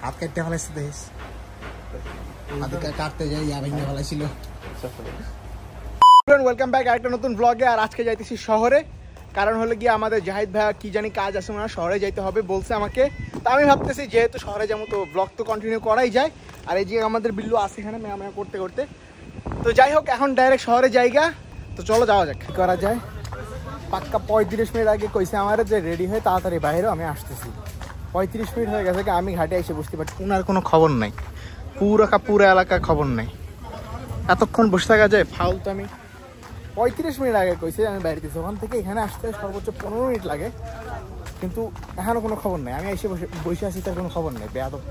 হাত কাটতে ফেলাইছে দেখিস হাত কাটতে যাই ভেঙে ফেলাইছিল। ওয়েলকাম ব্যাক আরেকটা নতুন ব্লগে। আর আজকে যাইতেছি শহরে, কারণ হলো গিয়ে আমাদের জাহিদ ভাইয়া কি জানি কাজ আছে, ওনার শহরে যাইতে হবে বলছে আমাকে। তো আমি ভাবতেছি যেহেতু শহরে যাবো তো ব্লগ তো কন্টিনিউ করাই যায়। আর এই যে আমাদের বিল্লু আছে এখানে ম্যাম করতে করতে। তো যাই হোক এখন ডাইরেক্ট শহরে জায়গা। তো চলো যাওয়া যাক। কী করা যায়, পাক্কা 35 মিনিট আগে কইছে আমার যে রেডি হয়ে তাড়াতাড়ি বাইরেও আমি আসতেছি। 35 মিনিট হয়ে গেছে, আমি ঘাটে এসে বুঝতে পারছি ওনার কোনো খবর নাই, পুরো এলাকার খবর নাই। এতক্ষণ বসে থাকা যায় ফালতু। আমি 35 মিনিট আগে কইছে আমি বাইরেতেছি, ওখান থেকে এখানে আসতে সর্বোচ্চ 15 মিনিট লাগে, কিন্তু এখনও কোনো খবর নেই। আমি এসে বসে আছি, তার কোনো খবর নেই। বেয়াদব।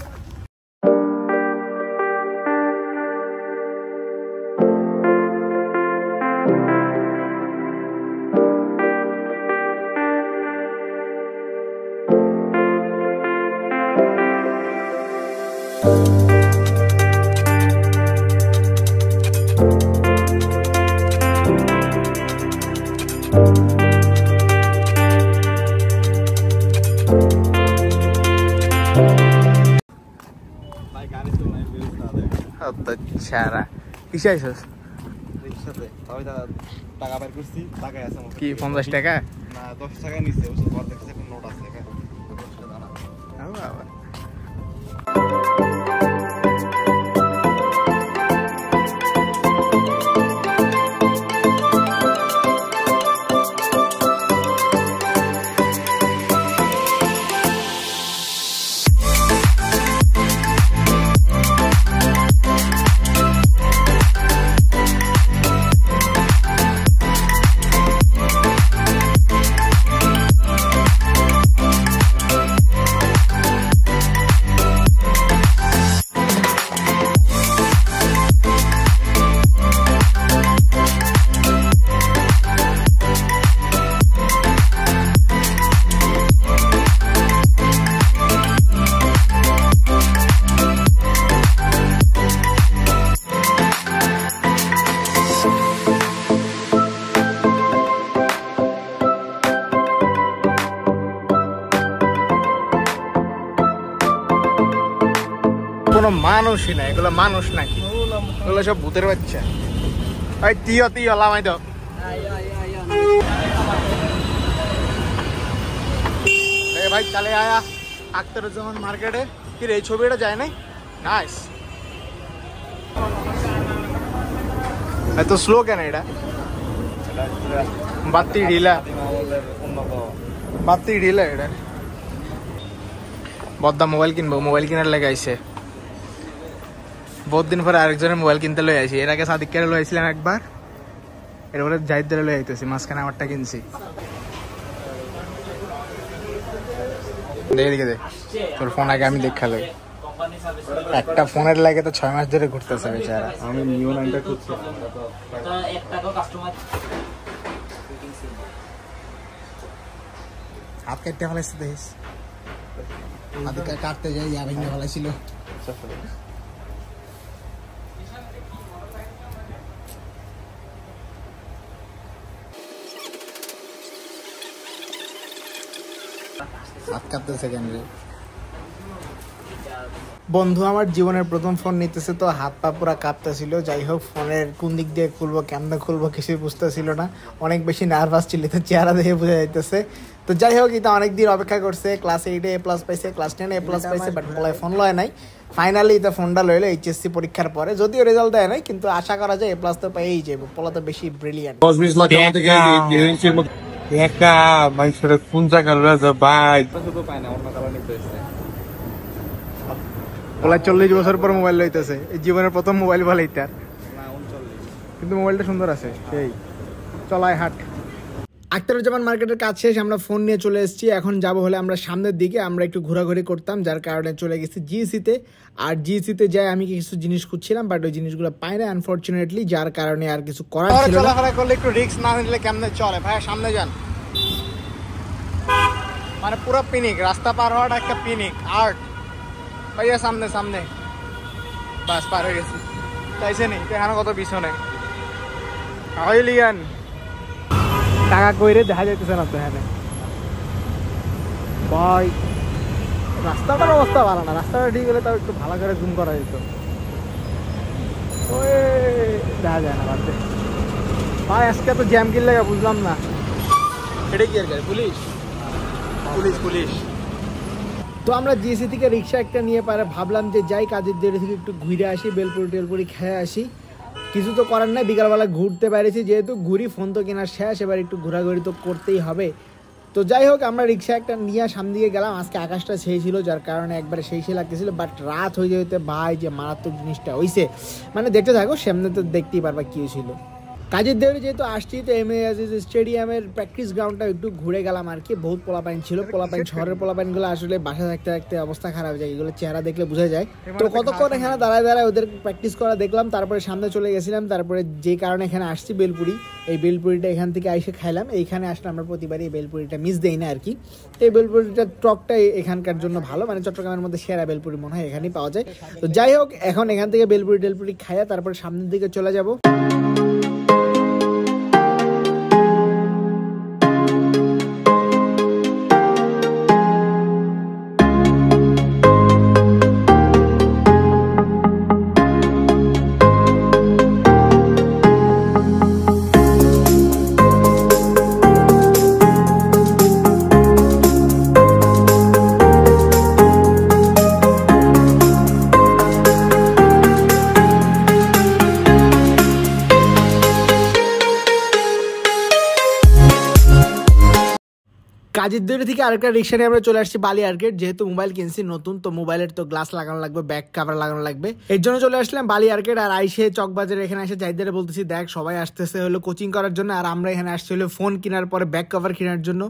কিসে আইসস? টাকা বের করছি, টাকায় আছে কি 50 টাকা? না 10 টাকা নিচ্ছে। ঘর দেখছে একটা নোট আছে। কোনো মানুষই না, এগুলো মানুষ নাকি? এগুলো সব ভূতের বাচ্চা। ভাই তুইও লামাই দাও। ভাই চলে আয়া আখতারুজ্জামান মার্কেটে। কি এই ছবিটা যায় নাই? নাইস। এত স্লো কেন এটা? বাতি ঢিলা এটা। বদ্দা মোবাইল কিনবো, মোবাইল কেনার লেগে আইছে। বহুত দিন পরে আরেকজনের মোবাইল কিনতে লই আইছি। এর আগে সাদিককে লই আইছিলাম একবার, এরপরে জাহিদদের লই আইতেছি। মাঝখানে আমারটা কিনছি। দেখে দে তোর ফোন আগে আমি দেখা লই। একটা ফোনের লাগে তো 6 মাস ধরে ঘুরতেছে বেচারা। আমি নিউ 9টা খুঁজছি। হাত কাটতে ফেলাইছে দেখিস হাত কাটতে যাই ভেঙে ফেলাইছিল। হাত কাটতেছে কেন রে? বন্ধু আমার জীবনের প্রথম ফোন নিতেছে, তো হাত পা পুরা কাঁপতেছিল। যাই হোক ফোনের কোন দিক দিয়ে খুলবো, কেমনে খুলবো কিছুই বুঝতেছিল না। অনেক বেশি নার্ভাস ছিল, তো চেহারা দেখে বোঝা যাইতেছে। তো যাই হোক এটা অনেক দিন অপেক্ষা করছে। ক্লাস 8 এ প্লাস পাইছে, ক্লাস 10 এ প্লাস পাইছে, বাট বলায় ফোন লয় নাই। ফাইনালি এটা ফোনটা লইলো এইচএসসি পরীক্ষার পরে। যদিও রেজাল্ট দেয় নাই, কিন্তু আশা করা যায় এ প্লাস তো পেয়েই যাবো। পোলা তো বেশি ব্রিলিয়ান্ট। কোন জায়গার ভাই? 40 বছর পর মোবাইল লইতেছে, এই জীবনের প্রথম মোবাইল বলে তার। কিন্তু মোবাইলটা সুন্দর আছে সেই। চলাই হাট। আখতারুজ্জামান মার্কেটের কাজ শেষ, আমরা ফোন নিয়ে চলে এসেছি। এখন যাব হলে আমরা সামনের দিকে। আমরা একটু ঘোরাঘুরি করতাম, যার কারণে চলে গেছি জিসিতে। আর জিসিতে যাই আমি কিছু জিনিস খুঁজছিলাম, বাট ওই জিনিসগুলো পাই না আনফরচুনেটলি, যার কারণে আর কিছু করার ছিল না। চলাফেরা করলে একটু রিস্ক না নিলে কেমনে চলে ভাই? সামনে যান, মানে পুরো পিনিক রাস্তা পার হওয়াটা একটা পিনিক আর্ট ভাইয়া। সামনে সামনে বাস পার হয়ে গেছি। চাইছে নি এখানে কত পিছনে লিয়ান টাকা কইরে দেখা যাইতেছে না তো এখানে ভাই। রাস্তাটার অবস্থা ভালো না, রাস্তাটা ঠিক হলে তাও একটু ভালো করে জুম করা যেত। ওই দেখা যায় না বাড়তে ভাই, আজকে তো জ্যাম কিল লাগা বুঝলাম না। এটা কি আর গাড়ি? Police police police. তো আমরা জিএসি থেকে রিক্সা একটা নিয়ে পারে ভাবলাম যে যাই কাজের দেরি থেকে একটু ঘুরে আসি, বেলপুরি টেলপুরি খেয়ে আসি। কিছু তো করার নাই, বিকালবেলা ঘুরতে পেরেছি যেহেতু, ঘুরি, ফোন তো কেনার শেষ, এবার একটু ঘোরাঘুরি তো করতেই হবে। তো যাই হোক, আমরা রিক্সা একটা নিয়ে সামনে দিকে গেলাম। আজকে আকাশটা সেই ছিল যার কারণে একবারে সেই লাগতেছিল, বাট রাত হয়ে যেতে ভাই যে মারাত্মক জিনিসটা হইছে, মানে দেখতে থাকো, সামনে তো দেখতেই পারবা কি ছিল। কাজের দেরি যেহেতু আসছি, তো স্টেডিয়ামের প্র্যাকটিস গ্রাউন্ডটা একটু ঘুরে গেলাম আর কি। বহুত পোলাপাইন ছিল, পোলাপাইন শহরের পোলাপাইনগুলো আসলে বাসা থাকতে থাকতে অবস্থা খারাপ হয়ে যায়, এগুলো চেহারা দেখলে বোঝা যায়। তো কতক্ষণ এখানে দাঁড়ায় দাঁড়ায় ওদের প্র্যাকটিস করা দেখলাম, তারপরে সামনে চলে গেছিলাম। তারপরে যে কারণে এখানে আসছি বেলপুরি, এই বেলপুরিটা এখান থেকে এসে খাইলাম। এইখানে আসলে আমরা প্রতিবারই এই বেলপুরিটা মিস দেই না আর কি। এই বেলপুরিটার টকটাই এখানকার জন্য ভালো, মানে চট্টগ্রামের মধ্যে সেরা বেলপুরি মনে হয় এখানেই পাওয়া যায়। তো যাই হোক, এখন এখান থেকে বেলপুরি টেলপুরি খাইয়া তারপরে সামনের দিকে চলে যাবো। কাজের দূরে থেকে আরেকটা রিক্সা নিয়ে আমরা চলে আসছি বালি আর্কেড। যেহেতু মোবাইল কিনছি নতুন, তো মোবাইলের তো গ্লাস লাগানো লাগবে, ব্যাক কভার লাগানো লাগবে, এর জন্য চলে আসলাম বালি আর্কেড। আর আইসে চকবাজারে এখানে এসে জাহিদারে বলতেছি, দেখ সবাই আসতেছে হলো কোচিং করার জন্য, আর আমরা এখানে আসছি হলো ফোন কেনার পরে ব্যাক কভার কেনার জন্য।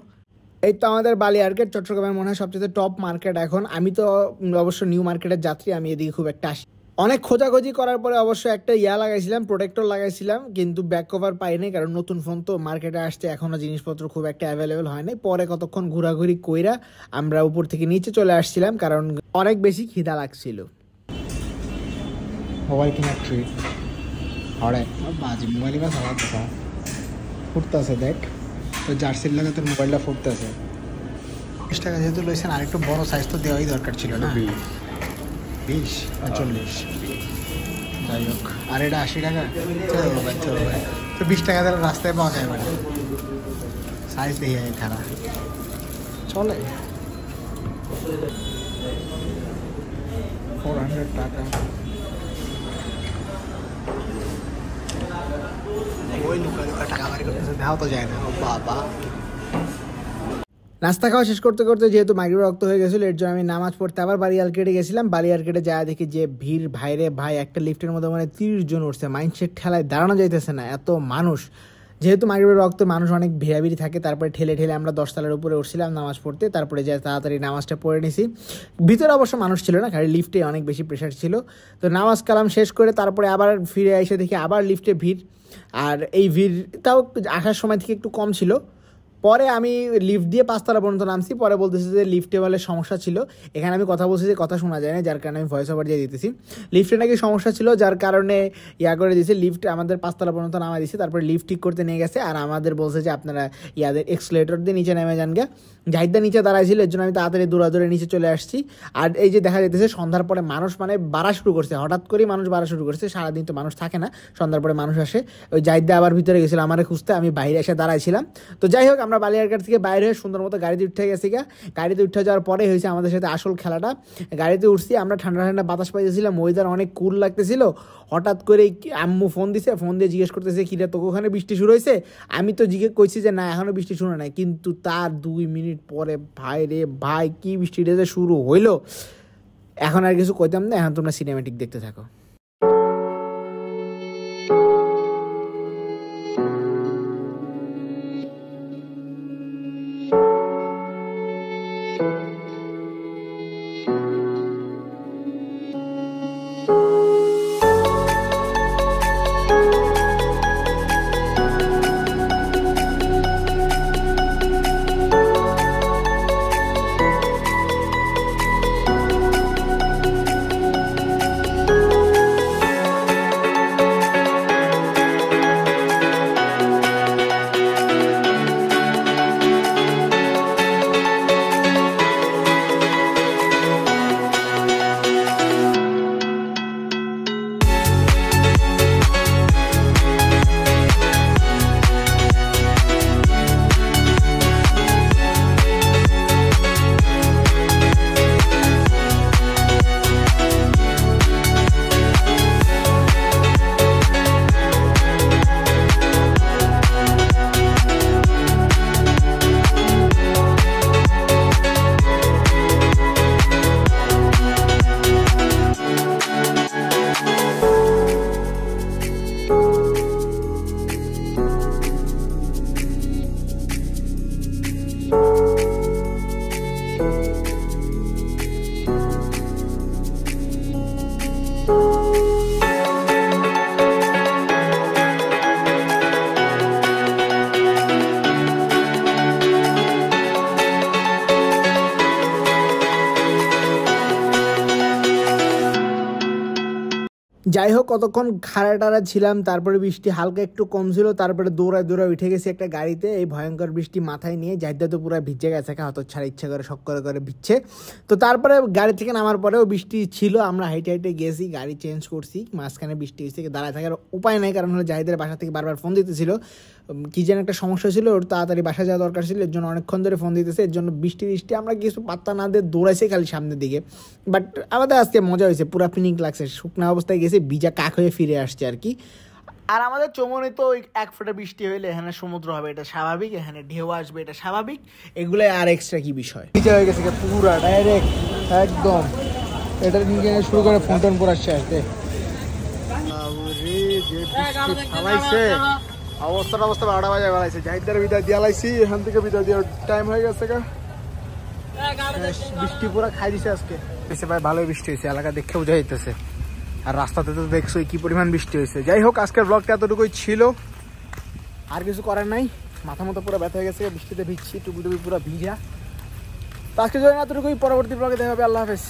এই তো আমাদের বালি আর্কেড, চট্টগ্রামের মনে হয় সবচেয়ে টপ মার্কেট এখন। আমি তো অবশ্য নিউ মার্কেটের যাত্রী, আমি এদিকে খুব একটা আসি। অনেক খোঁজাখুঁজি করার পরে অবশ্য একটা লাগাইছিলাম, প্রোটেক্টর লাগাইছিলাম, কিন্তু ব্যাক কভার পাইনি, কারণ নতুন ফোন তো মার্কেটে আসছে, এখনও জিনিসপত্র খুব একটা অ্যাভেলেবেল হয় নাই। পরে কতক্ষণ ঘোরাঘুরি কইরা আমরা উপর থেকে নিচে চলে আসছিলাম, কারণ অনেক বেশি খিদা লাগছিল। মোবাইল কেনার ট্রিট হরে বাজি, মোবাইল বা খাওয়া কথা ফুটতেছে, দেখ তো জার্সির লাগে তোর মোবাইলটা ফুটতেছে। 20 টাকা যেহেতু লইছেন, আরেকটু বড় সাইজ তো দেওয়াই দরকার ছিল না, 20 না 40, যাই হোক। আর এটা 80 টাকা, চলো ভাই চলো ভাই, তো 20 টাকা দিলে রাস্তায় পাওয়া যায়, মানে সাইজ দেখে খারাপ চলে। 400 টাকা ওই লুকা লুকা টাকা বাড়ি করতেছে, দেওয়া তো যায় না বাবা। নাস্তা খাওয়া শেষ করতে করতে যেহেতু মাগরিব রক্ত হয়ে গেছিলো, এর জন্য আমি নামাজ পড়তে আবার বালি আর্কেডে গেছিলাম। বালি আর্কেডে যাওয়া দেখি যে ভিড়, ভাইরে ভাই, একটা লিফটের মধ্যে মানে 30 জন উঠছে, মাইন্ডসেট ঠেলায় দাঁড়ানো যাইতেছে না, এত মানুষ। যেহেতু মাগরিবের রক্ত মানুষ অনেক ভিড়াভিড়ি থাকে, তারপরে ঠেলে ঠেলে আমরা 10 তলার উপরে উঠছিলাম নামাজ পড়তে। তারপরে যে তাড়াতাড়ি নামাজটা পড়ে নিছি। ভিতরে অবশ্য মানুষ ছিল না, খালি লিফটে অনেক বেশি প্রেশার ছিল। তো নামাজ কালাম শেষ করে তারপরে আবার ফিরে এসে দেখি আবার লিফটে ভিড়। আর এই ভিড়টাও আসার সময় থেকে একটু কম ছিল। পরে আমি লিফট দিয়ে 5 তলা পর্যন্ত নামছি, পরে বলতেছি যে লিফটে বলে সমস্যা ছিল। এখানে আমি কথা বলছি যে কথা শোনা যায় না, যার কারণে আমি ভয়েস ওভার দিয়ে দিতেছি। লিফটে নাকি সমস্যা ছিল, যার কারণে করে দিয়েছে, লিফট আমাদের 5 তলা পর্যন্ত নামা দিয়েছে। তারপরে লিফট ঠিক করতে নিয়ে গেছে, আর আমাদের বলছে যে আপনারা এক্সেলেটর দিয়ে নিচে নেমে যান গে। জাহিদা নিচে দাঁড়াইছিল, এর জন্য আমি তাড়াতাড়ি দৌড়ে নিচে চলে আসছি। আর এই যে দেখা যেতেছে সন্ধ্যার পরে মানুষ মানে বাড়া শুরু করছে, হঠাৎ করেই মানুষ বাড়া শুরু করছে। সারাদিন তো মানুষ থাকে না, সন্ধ্যার পরে মানুষ আসে। ওই জাহিদা আবার ভিতরে গেছিল আমারে খুঁজতে, আমি বাইরে এসে দাঁড়াইছিলাম। তো যাই হোক, আমরা বালিয়ারঘাট থেকে বাইরে হয়ে সুন্দর মতো গাড়িতে উঠে গেছি গা। গাড়িতে উঠে যাওয়ার পরে হয়েছে আমাদের সাথে আসল খেলাটা। গাড়িতে উঠছি, আমরা ঠান্ডা ঠান্ডা বাতাস পাইতেছিলাম, ওয়েদার অনেক কুল লাগতেছিল। হঠাৎ করে আম্মু ফোন দিছে, ফোন দিয়ে জিজ্ঞেস করতেছে কিরে তোকে ওখানে বৃষ্টি শুরু হয়েছে। আমি তো জিজ্ঞেস করছি যে না এখনও বৃষ্টি শুরু নাই, কিন্তু তার 2 মিনিট পরে ভাই রে ভাই কি বৃষ্টিটা যে শুরু হইলো। এখন আর কিছু কইতাম না, এখন তোমরা সিনেমেটিক দেখতে থাকো। যাই হোক কতক্ষণ খাড়া টাড়া ছিলাম, তারপরে বৃষ্টি হালকা একটু কম ছিল, তারপরে দৌড়ায় উঠে গেছি একটা গাড়িতে। এই ভয়ঙ্কর বৃষ্টি মাথায় নিয়ে জাহিদা তো পুরো ভিজে গেছে, হয়তো ছাড়া ইচ্ছা করে শখ করে ভিজছে। তো তারপরে গাড়ি থেকে নামার পরেও বৃষ্টি ছিল, আমরা হাইটে গেছি, গাড়ি চেঞ্জ করছি, মাঝখানে বৃষ্টি হয়েছে, দাঁড়ায় থাকার উপায় নেই, কারণ হলো জাহিদের বাসা থেকে বারবার ফোন দিতেছিল, কি যেন একটা সমস্যা ছিল, ওর তাড়াতাড়ি বাসা যাওয়া দরকার ছিল, এর জন্য অনেকক্ষণ ধরে ফোন দিতেছে। এর জন্য বৃষ্টি আমরা কিছু পাত্তা না দিয়ে দৌড়াইছি খালি সামনের দিকে। বাট আমাদের আজকে মজা হয়েছে, পুরো পিকনিক লাগছে, শুকনো অবস্থায় গেছে, ভিজা কাক হয়ে ফিরে আসছে আর কি। আর আমাদের চমনে তো ওই 1 ফোঁটা বৃষ্টি হইলে এখানে সমুদ্র হবে, এটা স্বাভাবিক, এখানে ঢেউ আসবে, এটা স্বাভাবিক, এগুলাই আর এক্সট্রা কি বিষয়। ভিজা হয়ে গেছে পুরা ডাইরেক্ট একদম, এটা নিয়ে শুরু করে ফোন টোন পরে আসছে আসতে। অবস্থা 12টা বাজে বেড়াইছে, জাহিদার বিদায় দিয়ে লাইছি, এখান থেকে বিদায় দেওয়ার টাইম হয়ে গেছে। বৃষ্টি পুরো খাই দিছে আজকে, ভাই ভালোই বৃষ্টি হয়েছে, এলাকা দেখে বোঝা যাইতেছে, আর রাস্তাতে তো দেখছো কি পরিমাণ বৃষ্টি হয়েছে। যাই হোক আজকের ব্লগটা এতটুকুই ছিল, আর কিছু করার নাই, মাথা মতো পুরো ব্যথা হয়ে গেছে, বৃষ্টিতে ভিজছি, টুপি পুরো ভিজা। তো আজকে জন্য এতটুকুই, পরবর্তী ব্লগে দেখা হবে, আল্লাহ হাফেজ।